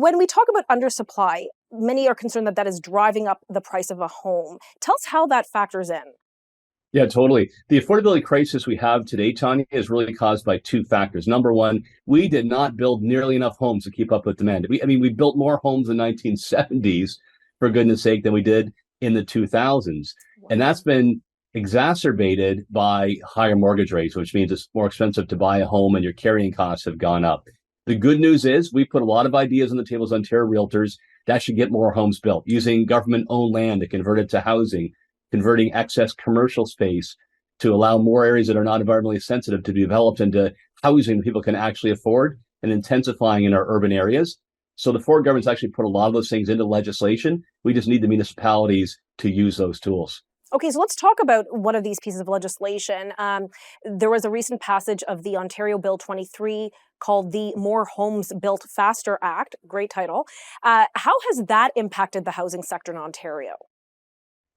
when we talk about undersupply, many are concerned that that is driving up the price of a home. Tell us how that factors in. Yeah, totally. The affordability crisis we have today, Tanya, is really caused by two factors. Number one, we did not build nearly enough homes to keep up with demand. We built more homes in the 1970s, for goodness sake, than we did in the 2000s. Wow. And that's been exacerbated by higher mortgage rates, which means it's more expensive to buy a home and your carrying costs have gone up. The good news is we put a lot of ideas on the table as Ontario realtors that should get more homes built using government-owned land to convert it to housing, converting excess commercial space to allow more areas that are not environmentally sensitive to be developed into housing that people can actually afford, and intensifying in our urban areas. So the Ford government's actually put a lot of those things into legislation. We just need the municipalities to use those tools. Okay, so let's talk about one of these pieces of legislation. There was a recent passage of the Ontario Bill 23 called the More Homes Built Faster Act. Great title. How has that impacted the housing sector in Ontario?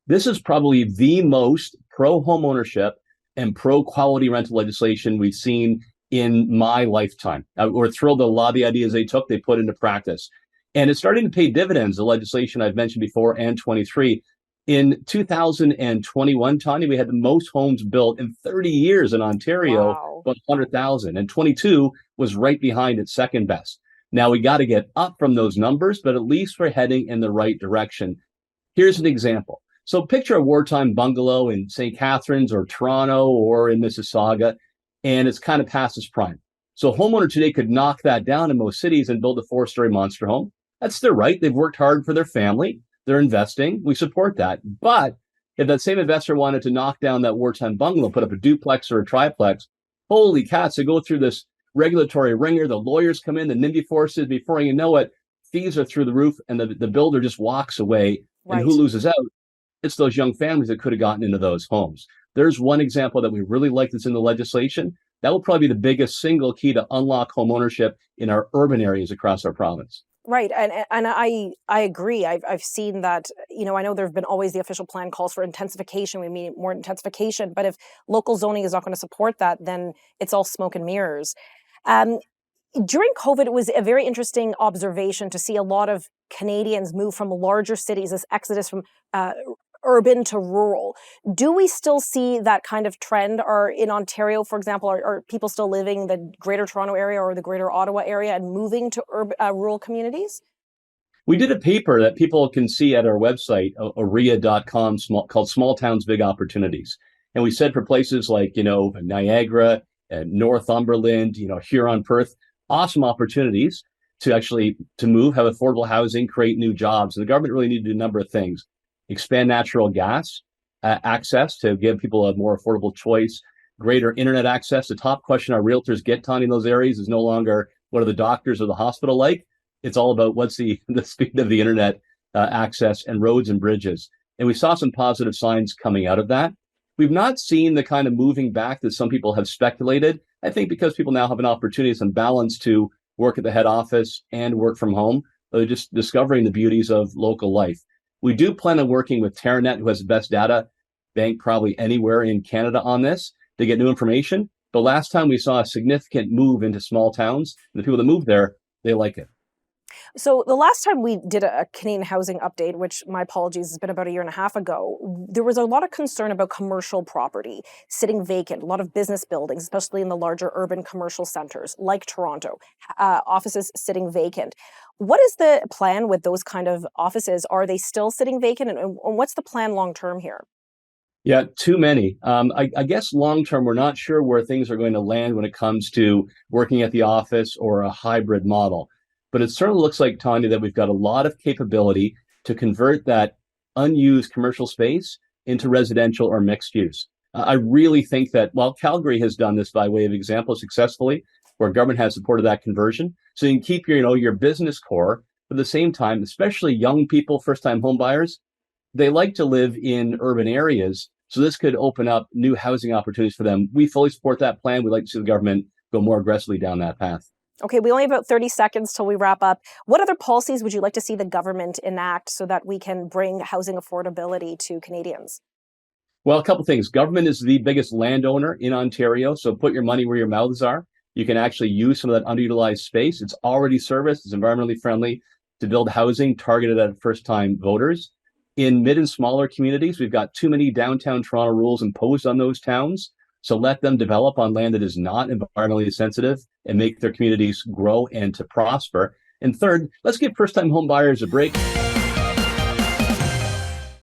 This is probably the most pro-home ownership and pro-quality rental legislation we've seen in my lifetime. We're thrilled that a lot of the ideas they took, they put into practice. And it's starting to pay dividends, the legislation I've mentioned before, and 23. In 2021, Tanya, we had the most homes built in 30 years in Ontario, Wow. about 100,000. And 22 was right behind its second best. Now, we got to get up from those numbers, but at least we're heading in the right direction. Here's an example. So picture a wartime bungalow in St. Catharines or Toronto or in Mississauga, and it's kind of past its prime. So a homeowner today could knock that down in most cities and build a 4-story monster home. That's their right. They've worked hard for their family. They're investing. We support that. But if that same investor wanted to knock down that wartime bungalow, put up a duplex or a triplex, holy cats, they go through this regulatory ringer. The lawyers come in, the NIMBY forces, before you know it, fees are through the roof, and the builder just walks away. Right. And who loses out? It's those young families that could have gotten into those homes. There's one example that we really like that's in the legislation. That will probably be the biggest single key to unlock home ownership in our urban areas across our province. Right, and I agree. I've seen that. I know there have been always the official plan calls for intensification. We mean more intensification, but if local zoning is not going to support that, then it's all smoke and mirrors. During COVID, it was a very interesting observation to see a lot of Canadians move from larger cities, this exodus from urban to rural. Do we still see that kind of trend? Or in Ontario, for example, are people still living in the Greater Toronto area or the Greater Ottawa area and moving to rural communities? We did a paper that people can see at our website, OREA.com, called Small Towns, Big Opportunities. And we said for places like, Niagara, Northumberland, Huron, Perth, awesome opportunities to move, have affordable housing, create new jobs. And the government really needed to do a number of things. Expand natural gas access to give people a more affordable choice, greater internet access. The top question our realtors get, Tanya, in those areas is no longer what are the doctors or the hospital like. It's all about what's the speed of the internet access and roads and bridges. And we saw some positive signs coming out of that. We've not seen the kind of moving back that some people have speculated. I think because people now have an opportunity, some balance to work at the head office and work from home. They're just discovering the beauties of local life. We do plan on working with Terranet, who has the best data bank probably anywhere in Canada on this, to get new information. The last time we saw a significant move into small towns, the people that move there, they like it. So the last time we did a Canadian housing update, which my apologies has been about a year and a half ago, there was a lot of concern about commercial property sitting vacant, a lot of business buildings, especially in the larger urban commercial centers like Toronto, offices sitting vacant. What is the plan with those kind of offices? Are they still sitting vacant? And what's the plan long term here? Yeah, too many. I guess long term, we're not sure where things are going to land when it comes to working at the office or a hybrid model. But it certainly looks like, Tanya, that we've got a lot of capability to convert that unused commercial space into residential or mixed use. I really think that, Calgary has done this by way of example successfully, where government has supported that conversion. So you can keep your business core, but at the same time, especially young people, first-time home buyers, they like to live in urban areas. So this could open up new housing opportunities for them. We fully support that plan. We'd like to see the government go more aggressively down that path. Okay, we only have about 30 seconds till we wrap up. What other policies would you like to see the government enact so that we can bring housing affordability to Canadians? Well, a couple things. Government is the biggest landowner in Ontario, so put your money where your mouths are. You can actually use some of that underutilized space. It's already serviced. It's environmentally friendly. to build housing targeted at first-time voters. In mid and smaller communities, we've got too many downtown Toronto rules imposed on those towns. So let them develop on land that is not environmentally sensitive and make their communities grow and to prosper. And third, let's give first-time home buyers a break.